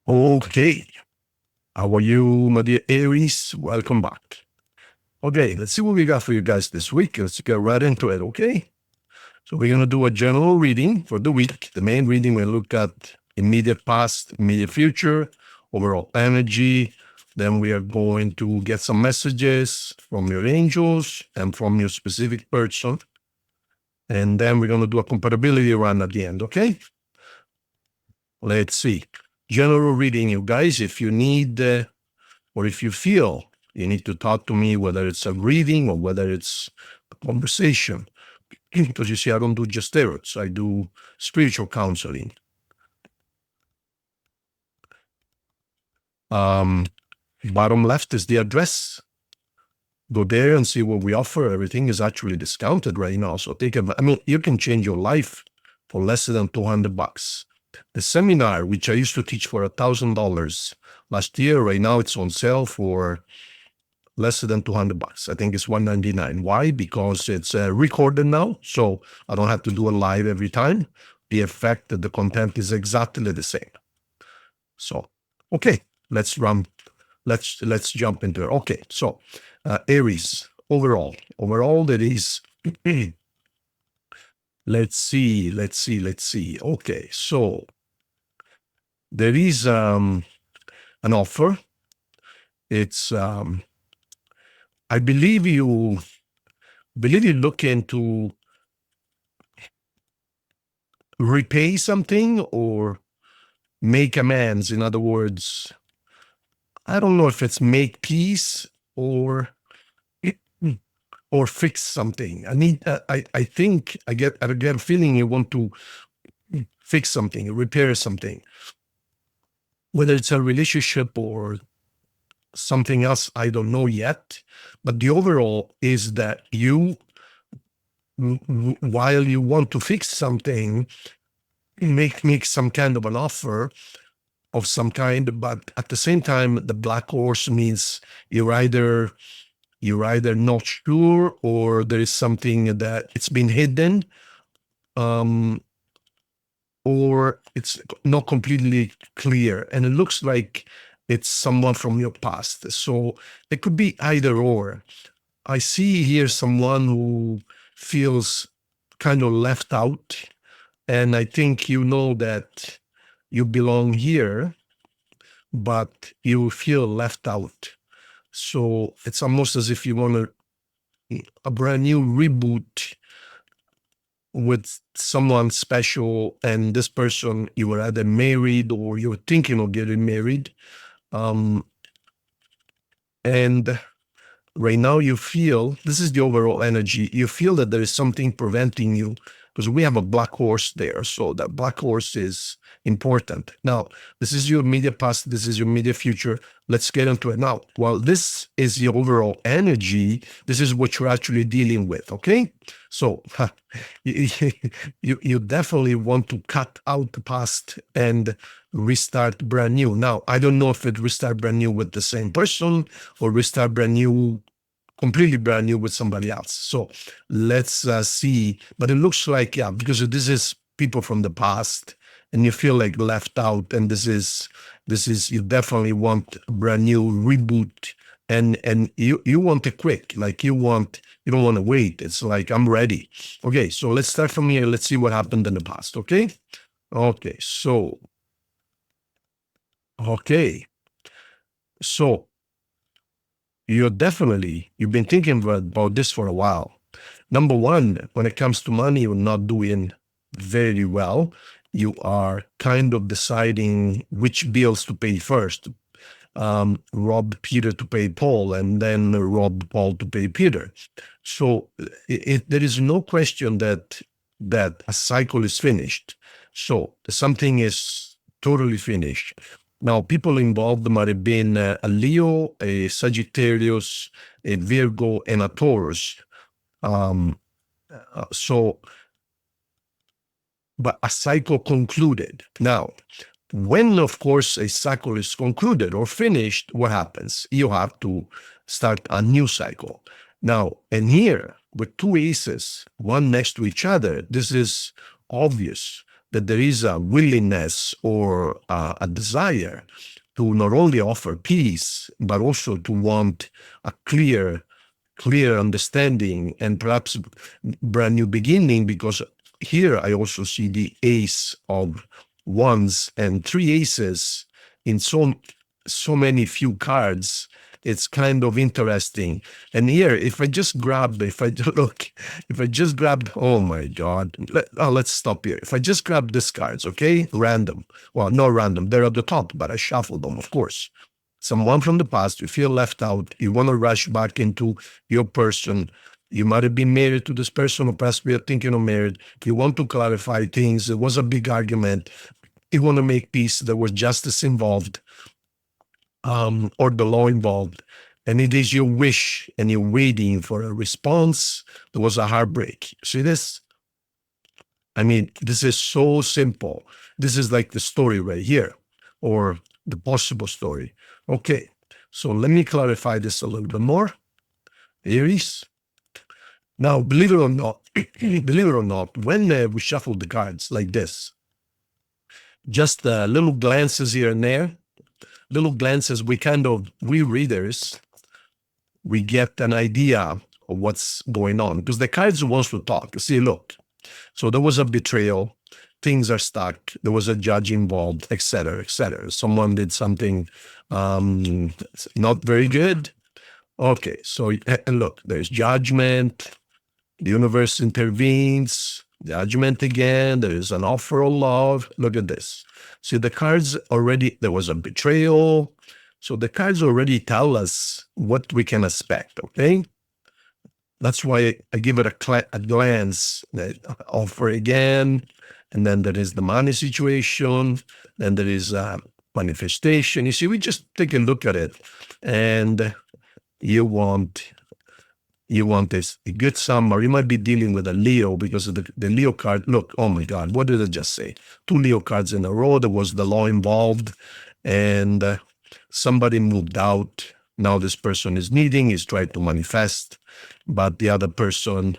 Okay, how are you, my dear Aries? Welcome back. Okay, let's see what we got for you guys this week. Let's get right into it, okay? So we're going to do a general reading for the week. The main reading, we look at immediate past, immediate future, overall energy. Then we are going to get some messages from your angels and from your specific person. And then we're going to do a compatibility run at the end, okay? Let's see. General reading, you guys, if you need or if you feel you need to talk to me, whether it's a reading or whether it's a conversation, because you see, I don't do just tarots, I do spiritual counseling. Bottom left is the address. Go there and see what we offer. Everything is actually discounted right now. So you can change your life for less than $200. The seminar, which I used to teach for $1,000 last year, right now it's on sale for less than $200. I think it's $199. Why? Because it's recorded now, so I don't have to do it live every time. The effect that the content is exactly the same. So, okay, let's jump into it. Okay, so Aries, overall there is. Let's see. Okay, so there is an offer. It's I believe you looking to repay something or make amends. In other words, I don't know if it's make peace or fix something. I think I get a feeling you want to fix something, repair something, whether it's a relationship or something else, I don't know yet. But the overall is that you, while you want to fix something, make some kind of an offer of some kind, but at the same time, the black horse means you're either not sure or there is something that it's been hidden, or it's not completely clear, and it looks like it's someone from your past. So it could be either or. I see here someone who feels kind of left out, and I think you know that you belong here, but you feel left out. So it's almost as if you want a brand new reboot with someone special, and this person, you were either married or you're thinking of getting married. And right now you feel, this is the overall energy, you feel that there is something preventing you, because we have a black horse there. So that black horse is important. Now, this is your immediate past, this is your immediate future. Let's get into it now. Well, this is the overall energy. This is what you're actually dealing with, okay? So you definitely want to cut out the past and restart brand new. Now, I don't know if it restart brand new with the same person or restart brand new, completely brand new with somebody else. So let's see. But it looks like, yeah, because this is people from the past and you feel like left out, and this is you definitely want a brand new reboot, and you want it quick, like you don't want to wait. It's like, I'm ready. Okay, so let's start from here. Let's see what happened in the past. Okay, so you've been thinking about this for a while. Number one, when it comes to money, you're not doing very well. You are kind of deciding which bills to pay first. Rob Peter to pay Paul, and then rob Paul to pay Peter. So there is no question that a cycle is finished. So something is totally finished. Now, people involved might have been a Leo, a Sagittarius, a Virgo, and a Taurus. But a cycle concluded. Now, when, of course, a cycle is concluded or finished, what happens? You have to start a new cycle. Now, and here, with two aces, one next to each other, this is obvious that there is a willingness or a desire to not only offer peace, but also to want a clear understanding and perhaps brand new beginning, because here I also see the ace of wands and three aces in so many few cards. It's kind of interesting. And here, if I just grab, oh my God, let's stop here. If I just grab these cards, okay, random, well, not random, they're at the top, but I shuffled them, of course. Someone from the past, you feel left out, you want to rush back into your person. You might have been married to this person, or perhaps we are thinking of marriage. You want to clarify things. There was a big argument. You want to make peace. There was justice involved, or the law involved. And it is your wish, and you're waiting for a response. There was a heartbreak. See this? I mean, this is so simple. This is like the story right here, or the possible story. Okay, so let me clarify this a little bit more. Aries. Now, believe it or not, when we shuffle the cards like this, just little glances here and there, we readers, we get an idea of what's going on, because the cards wants to talk. See, look, so there was a betrayal, things are stuck, there was a judge involved, etc., etc. Someone did something not very good. Okay, so and look, there's judgment, the universe intervenes, judgment again, there is an offer of love. Look at this. See, the cards already, there was a betrayal. So the cards already tell us what we can expect, okay? That's why I give it a glance, offer again, and then there is the money situation, then there is manifestation. You see, we just take a look at it, and you want this a good summer. You might be dealing with a Leo, because of the Leo card. Look, oh my God, what did I just say? 2 Leo cards in a row. There was the law involved, and somebody moved out. Now this person is needing, is trying to manifest, but the other person,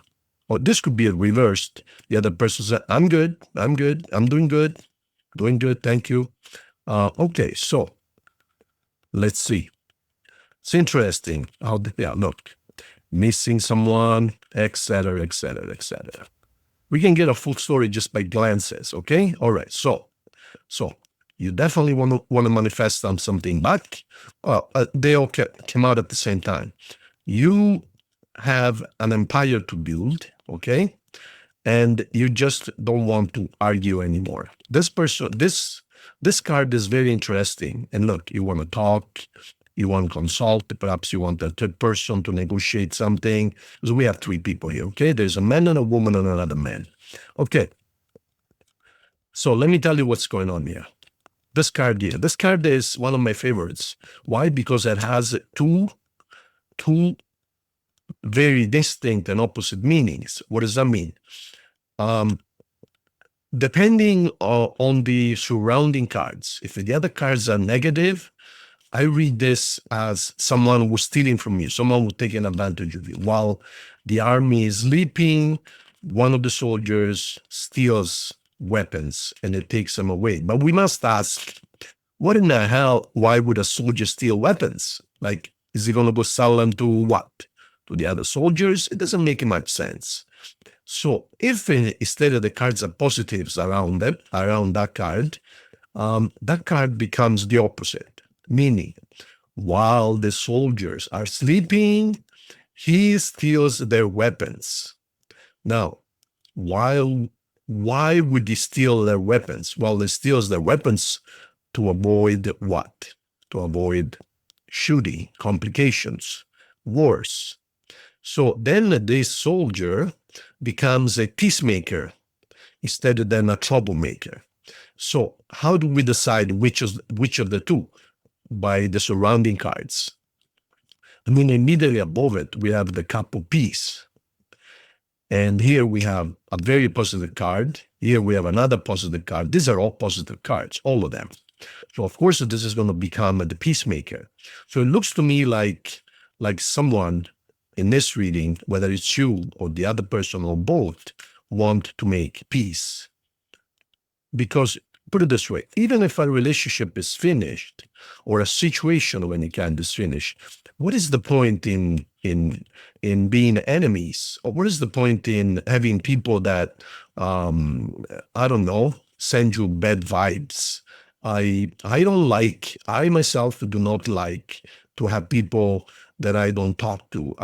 or this could be reversed. The other person said, I'm good, I'm doing good, thank you. Okay, so let's see. It's interesting how, look, missing someone, etc., etc., etc. We can get a full story just by glances, okay? All right, so you definitely want to manifest on something back. Well, they all came out at the same time. You have an empire to build, okay? And you just don't want to argue anymore. This person, this card is very interesting. And look, you want to talk, you want to consult, perhaps you want a third person to negotiate something. So we have 3 people here, okay? There's a man and a woman and another man. Okay. So let me tell you what's going on here. This card here. This card is one of my favorites. Why? Because it has two very distinct and opposite meanings. What does that mean? Depending on the surrounding cards, if the other cards are negative, I read this as someone who's stealing from you, someone who's taking advantage of you. While the army is sleeping, one of the soldiers steals weapons and it takes them away. But we must ask, what in the hell, why would a soldier steal weapons? Like, is he going to go sell them to what? To the other soldiers? It doesn't make much sense. So if instead of the cards are positives around that card becomes the opposite, meaning while the soldiers are sleeping, he steals their weapons. Now, why would he steal their weapons? Well, he steals their weapons to avoid what? To avoid shooting, complications, wars. So then this soldier becomes a peacemaker instead of then a troublemaker. So how do we decide which of the two? By the surrounding cards. I mean, immediately above it, we have the cup of peace. And here we have a very positive card. Here we have another positive card. These are all positive cards, all of them. So of course, this is going to become the peacemaker. So it looks to me like someone in this reading, whether it's you or the other person or both, want to make peace. Because put it this way, even if a relationship is finished or a situation of any kind is finished, what is the point in being enemies? Or what is the point in having people that I don't know, send you bad vibes? I myself do not like to have people that I don't talk to.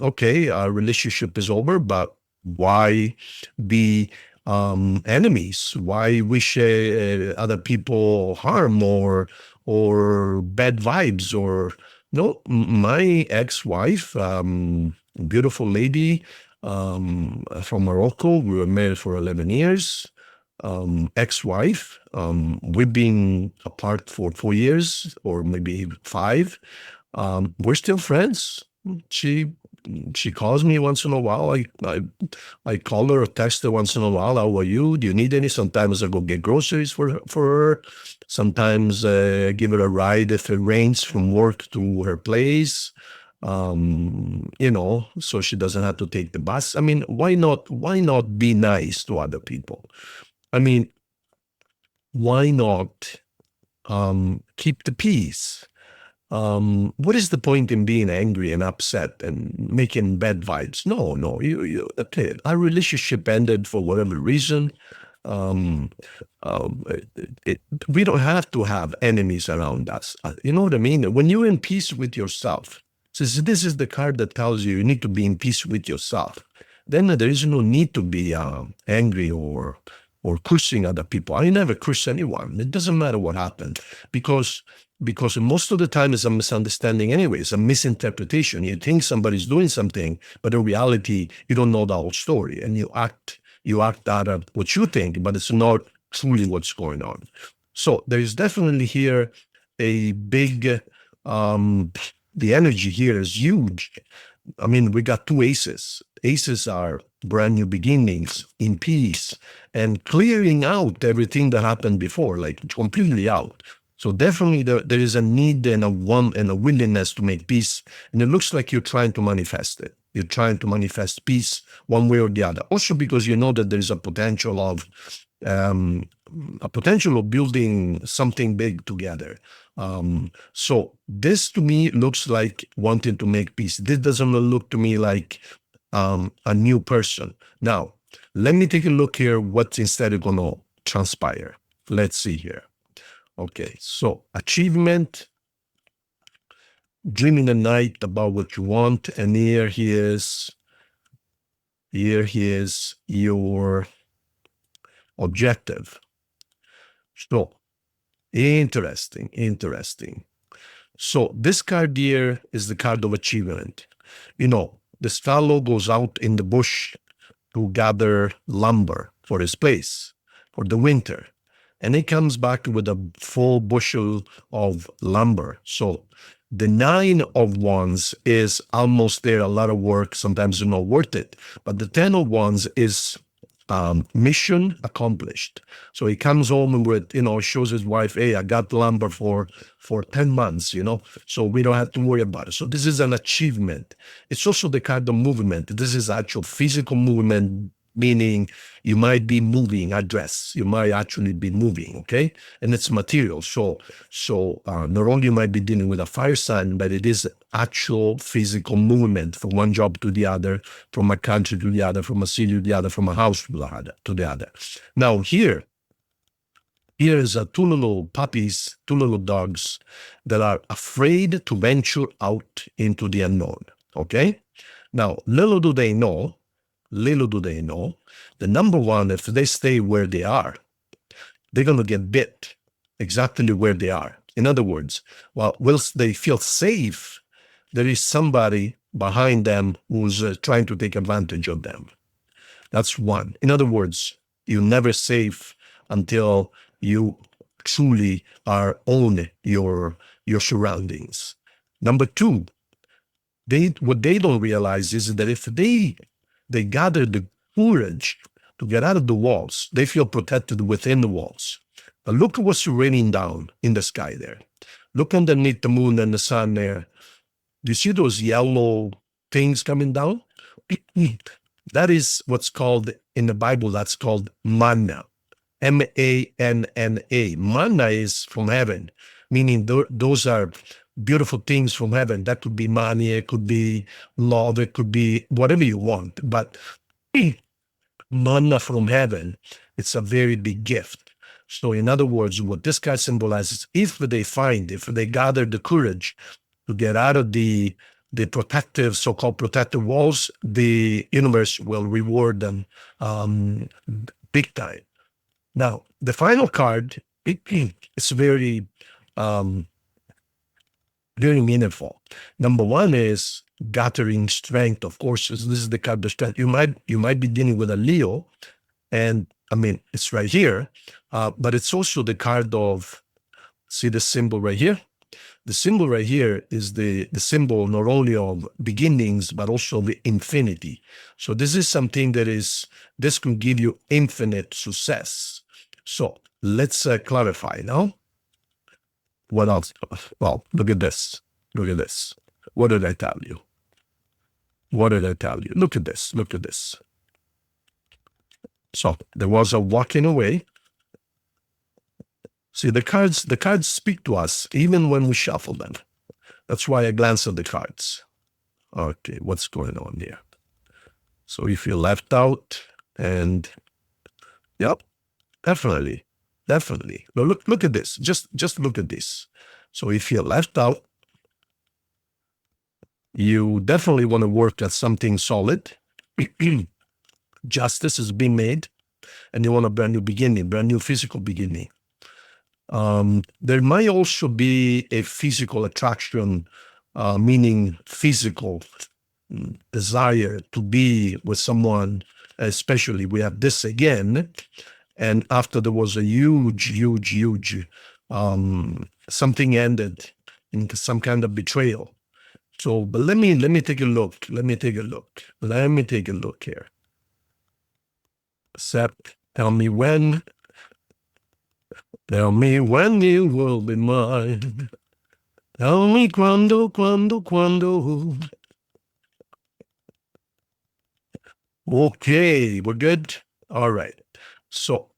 Okay, our relationship is over, but why be enemies? Why wish other people harm or bad vibes? Or no, my ex-wife, beautiful lady from Morocco. We were married for 11 years. Ex-wife. We've been apart for 4 years or maybe 5. We're still friends. She calls me once in a while. I call her or text her once in a while. How are you? Do you need any? Sometimes I go get groceries for her. Sometimes give her a ride if it rains from work to her place. So she doesn't have to take the bus. I mean, why not be nice to other people? I mean, why not keep the peace? What is the point in being angry and upset and making bad vibes? No, okay. Our relationship ended for whatever reason. Um, we don't have to have enemies around us. You know what I mean? When you're in peace with yourself, this is the card that tells you need to be in peace with yourself. Then there is no need to be angry or cursing other people. I never curse anyone. It doesn't matter what happened because most of the time it's a misunderstanding anyway. It's a misinterpretation. You think somebody's doing something, but in reality, you don't know the whole story, and you act out of what you think, but it's not truly what's going on. So there is definitely here a big, the energy here is huge. I mean, we got 2 aces. Aces are brand new beginnings in peace and clearing out everything that happened before, like completely out. So definitely there is a need and a willingness to make peace. And it looks like you're trying to manifest it. You're trying to manifest peace one way or the other. Also because you know that there is a potential of building something big together. So this to me looks like wanting to make peace. This doesn't look to me like a new person. Now, let me take a look here what's instead going to transpire. Let's see here. Okay, so achievement, dreaming at night about what you want, and here is your objective. So interesting. So this card here is the card of achievement. The fellow goes out in the bush to gather lumber for his place for the winter. And he comes back with a full bushel of lumber. So the 9 of Wands is almost there, a lot of work, sometimes not worth it. But the 10 of Wands is mission accomplished. So he comes home with, shows his wife, hey, I got lumber for 10 months, so we don't have to worry about it. So this is an achievement. It's also the kind of movement. This is actual physical movement, meaning you might be moving a dress. You might actually be moving, okay? And it's material. So not only you might be dealing with a fire sign, but it is actual physical movement from one job to the other, from a country to the other, from a city to the other, from a house to the other. Now here is 2 little puppies, 2 little dogs that are afraid to venture out into the unknown, okay? Now, little do they know, the number one, if they stay where they are, they're going to get bit exactly where they are. In other words, whilst they feel safe, there is somebody behind them who's trying to take advantage of them. That's one. In other words, you're never safe until you truly own your surroundings. Number 2, what they don't realize is that if they gather the courage to get out of the walls, they feel protected within the walls. But look at what's raining down in the sky there. Look underneath the moon and the sun there. Do you see those yellow things coming down? That is what's called, in the Bible, that's called manna. M-A-N-N-A. Manna is from heaven, meaning those are beautiful things from heaven. That could be money, it could be love, it could be whatever you want. But manna from heaven, it's a very big gift. So in other words, what this card symbolizes, if they gather the courage to get out of the protective, so-called protective walls, the universe will reward them big time. Now, the final card, it's very, very meaningful. Number one is gathering strength. Of course, this is the card of strength. You might be dealing with a Leo, and I mean, it's right here, but it's also the card of, see the symbol right here? The symbol right here is the symbol not only of beginnings, but also the infinity. So this is something this can give you infinite success. So let's clarify now. What else? Well, look at this. Look at this. What did I tell you? What did I tell you? Look at this. Look at this. So there was a walking away. See, the cards speak to us even when we shuffle them. That's why I glance at the cards. Okay, what's going on here? So you feel left out, and yep, definitely. But look at this. Just look at this. So if you're left out, you definitely want to work at something solid. Justice is being made, and you want a brand new beginning, brand new physical beginning. There might also be a physical attraction, meaning physical desire to be with someone, especially we have this again. And after there was a huge, something ended in some kind of betrayal. So, but let me take a look. Let me take a look here. Seth, tell me when you will be mine. Tell me cuando. Okay, we're good? All right. So,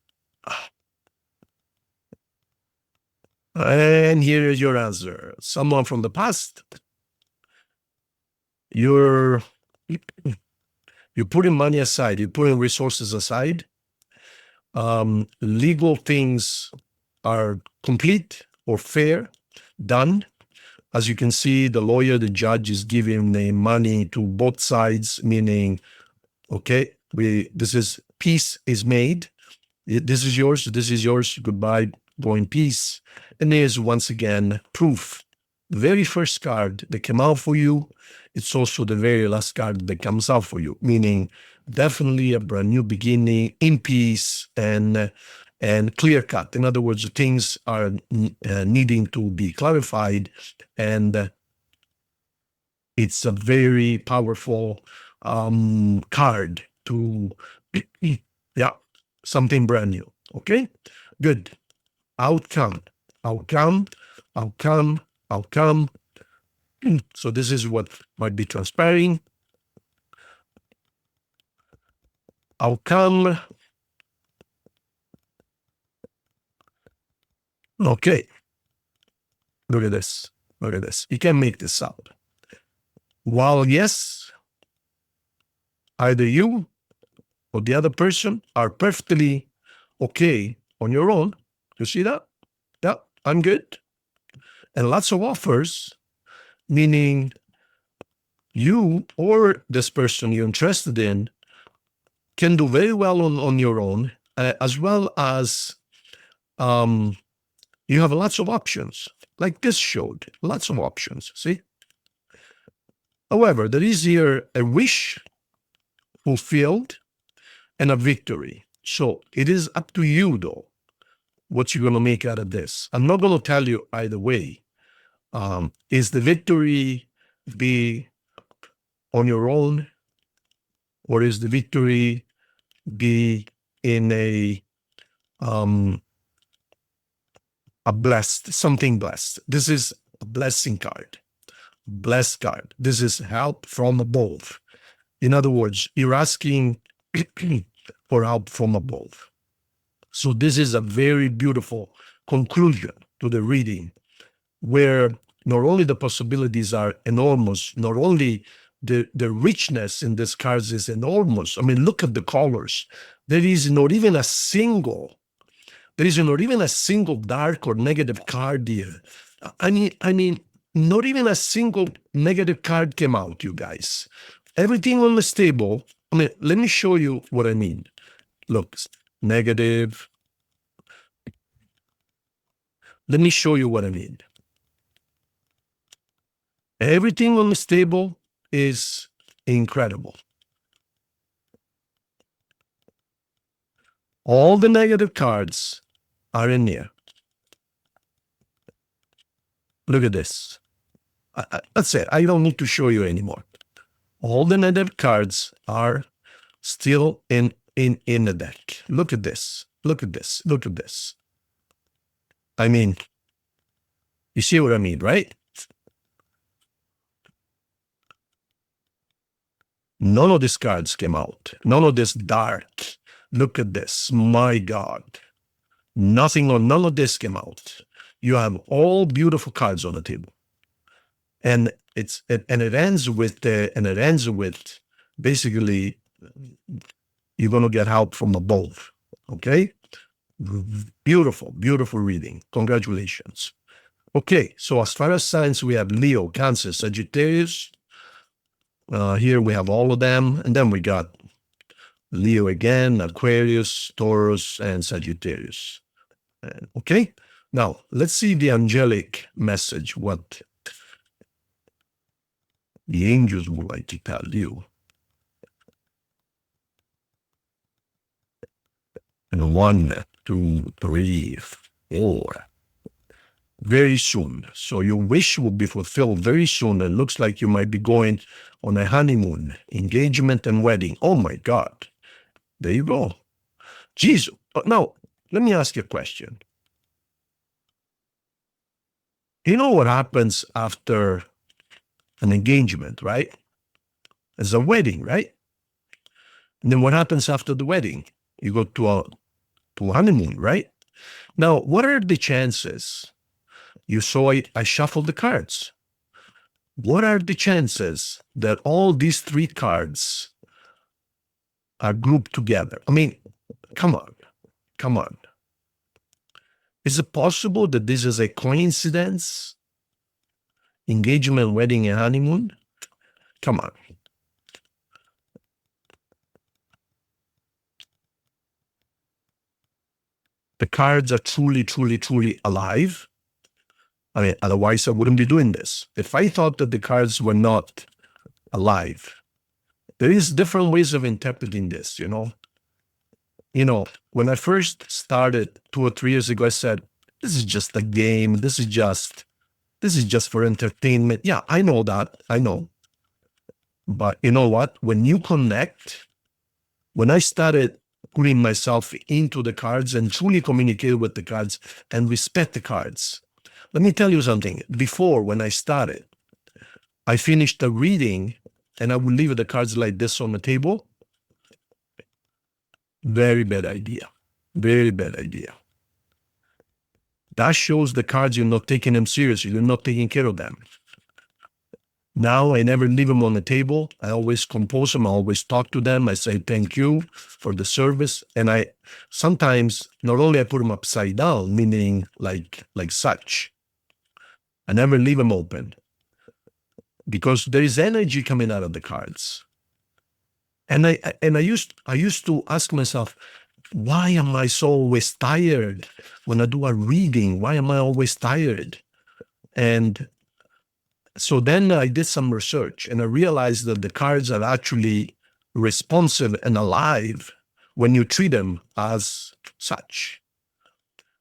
and here is your answer. Someone from the past. You're putting money aside. You're putting resources aside. Legal things are complete or fair, done. As you can see, the lawyer, the judge is giving the money to both sides, meaning, okay, peace is made. This is yours, goodbye, go in peace. And there's once again proof. The very first card that came out for you, it's also the very last card that comes out for you, meaning definitely a brand new beginning in peace and clear cut. In other words, things are needing to be clarified, and it's a very powerful card to, yeah, something brand new. Okay, good. Outcome. So this is what might be transpiring. Outcome. Okay. Look at this. You can make this up. While yes, either you or the other person are perfectly okay on your own. You see that? Yeah, I'm good. And lots of offers, meaning you or this person you're interested in can do very well on your own, as well as you have lots of options, like this showed, lots of options, see? However, there is here a wish fulfilled and a victory. So it is up to you, though, what you're going to make out of this. I'm not going to tell you either way. Is the victory be on your own, or is the victory be in a blessed, something blessed? This is a blessing card, blessed card. This is help from above. In other words, you're asking for help from above. So this is a very beautiful conclusion to the reading, where not only the possibilities are enormous, not only the richness in these cards is enormous. I mean, look at the colors. There is not even a single dark or negative card here. I mean, not even a single negative card came out, you guys. Everything on the table. I mean, let me show you what I mean. Look, negative. Let me show you what I mean. Everything on this table is incredible. All the negative cards are in here. Look at this. That's it. I don't need to show you anymore. All the negative cards are still in the deck. Look at this. Look at this. Look at this. I mean, you see what I mean, right? None of these cards came out. None of this dark. Look at this. My God. None of this came out. You have all beautiful cards on the table. And it ends with basically you're going to get help from above. Okay? Beautiful, beautiful reading. Congratulations. Okay, so as far as signs, we have Leo, Cancer, Sagittarius. Here we have all of them. And then we got Leo again, Aquarius, Taurus, and Sagittarius. Okay, now let's see the angelic message, what the angels would like to tell you. And 1, 2, 3, 4. Very soon. So your wish will be fulfilled very soon. It looks like you might be going on a honeymoon, engagement, and wedding. Oh my God. There you go. Jesus. Now, let me ask you a question. You know what happens after an engagement, right? It's a wedding, right? And then what happens after the wedding? You go to a honeymoon, right? Now, what are the chances? You saw I shuffled the cards. What are the chances that all these 3 cards are grouped together? I mean, come on. Is it possible that this is a coincidence? Engagement, wedding, and honeymoon? Come on. The cards are truly, truly, truly alive. I mean, otherwise I wouldn't be doing this. If I thought that the cards were not alive, there is different ways of interpreting this, you know. When I first started 2 or 3 years ago, I said, this is just a game. This is just for entertainment. Yeah, I know that. I know. But you know what? When you connect, when I started putting myself into the cards and truly communicate with the cards and respect the cards, let me tell you something. Before, when I started, I finished the reading and I would leave the cards like this on the table. Very bad idea. Very bad idea. That shows the cards you're not taking them seriously. You're not taking care of them. Now I never leave them on the table. I always compose them. I always talk to them. I say thank you for the service. And I sometimes not only I put them upside down, meaning like such. I never leave them open because there is energy coming out of the cards. And I used to ask myself, why am I so always tired when I do a reading? Why am I always tired? And so then I did some research and I realized that the cards are actually responsive and alive when you treat them as such.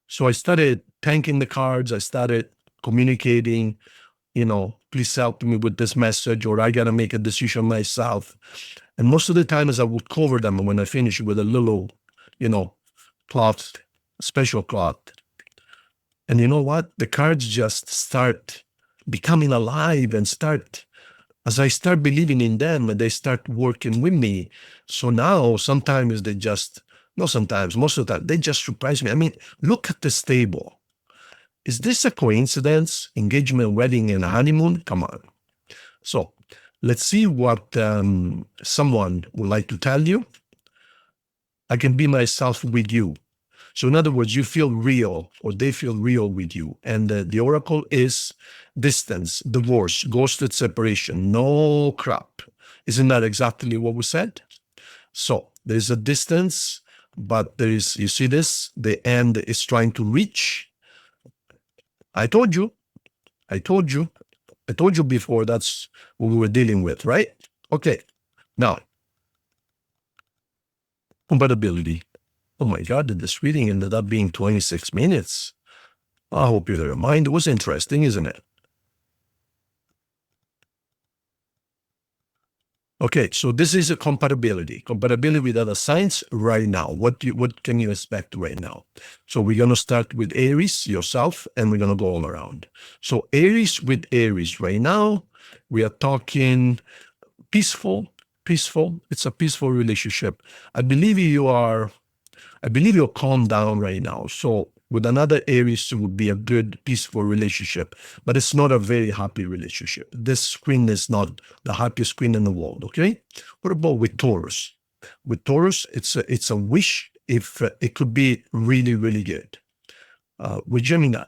So I started thanking the cards. I started communicating, please help me with this message, or I got to make a decision myself. And most of the times I would cover them when I finish with a little, cloth, special cloth. And you know what? The cards just start becoming alive and as I start believing in them, they start working with me. So now sometimes they just Not sometimes, most of the time. They just surprise me. I mean, look at this table. Is this a coincidence? Engagement, wedding, and honeymoon? Come on. So let's see what someone would like to tell you. I can be myself with you. So in other words, you feel real, or they feel real with you. And the oracle is distance, divorce, ghosted separation. No crap. Isn't that exactly what we said? So there's a distance, but there is, you see this, the end is trying to reach. I told you before, that's what we were dealing with, right? Okay. Now, compatibility. Oh my God, this reading ended up being 26 minutes. I hope you don't mind. It was interesting, isn't it? Okay, so this is a compatibility with other signs right now. What can you expect right now? So we're going to start with Aries, yourself, and we're going to go all around. So Aries with Aries right now, we are talking peaceful. It's a peaceful relationship. I believe you're calmed down right now. So with another Aries, it would be a good, peaceful relationship, but it's not a very happy relationship. This screen is not the happiest screen in the world, okay? What about with Taurus? With Taurus, it's a wish if it could be really, really good. With Gemini,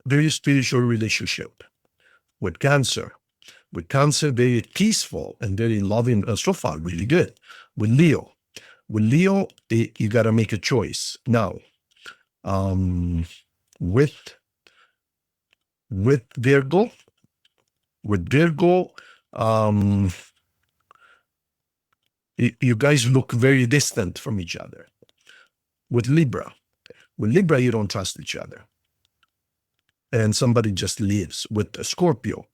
very spiritual relationship. With Cancer, very peaceful and very loving, so far, really good. With Leo, you got to make a choice. Now, with Virgo, you guys look very distant from each other. With Libra, you don't trust each other. And somebody just leaves. With Scorpio,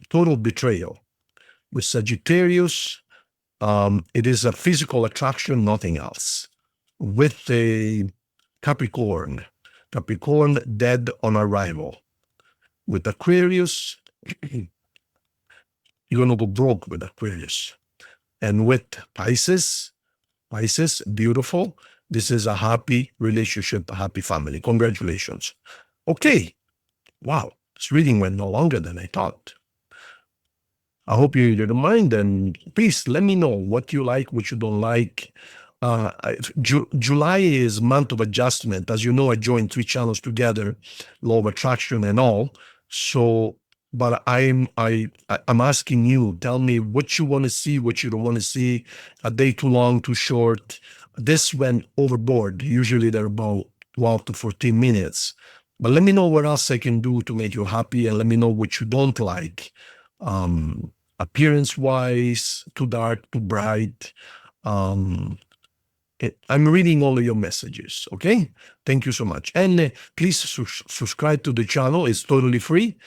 total betrayal. With Sagittarius, it is a physical attraction, nothing else. With a Capricorn, dead on arrival. With Aquarius, you're going to go broke with Aquarius. And with Pisces, beautiful. This is a happy relationship, a happy family. Congratulations. Okay. Wow. This reading went no longer than I thought. I hope you didn't mind, and please let me know what you like, what you don't like. July is month of adjustment. As you know, I joined 3 channels together, law of attraction and all. So, but I'm asking you, tell me what you want to see, what you don't want to see. A day too long, too short. This went overboard. Usually they're about 12 to 14 minutes. But let me know what else I can do to make you happy, and let me know what you don't like. Appearance-wise, too dark, too bright. I'm reading all of your messages, okay? Thank you so much. And please subscribe to the channel. It's totally free.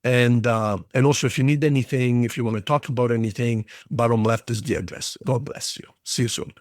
And also, if you need anything, if you want to talk about anything, bottom left is the address. God bless you. See you soon.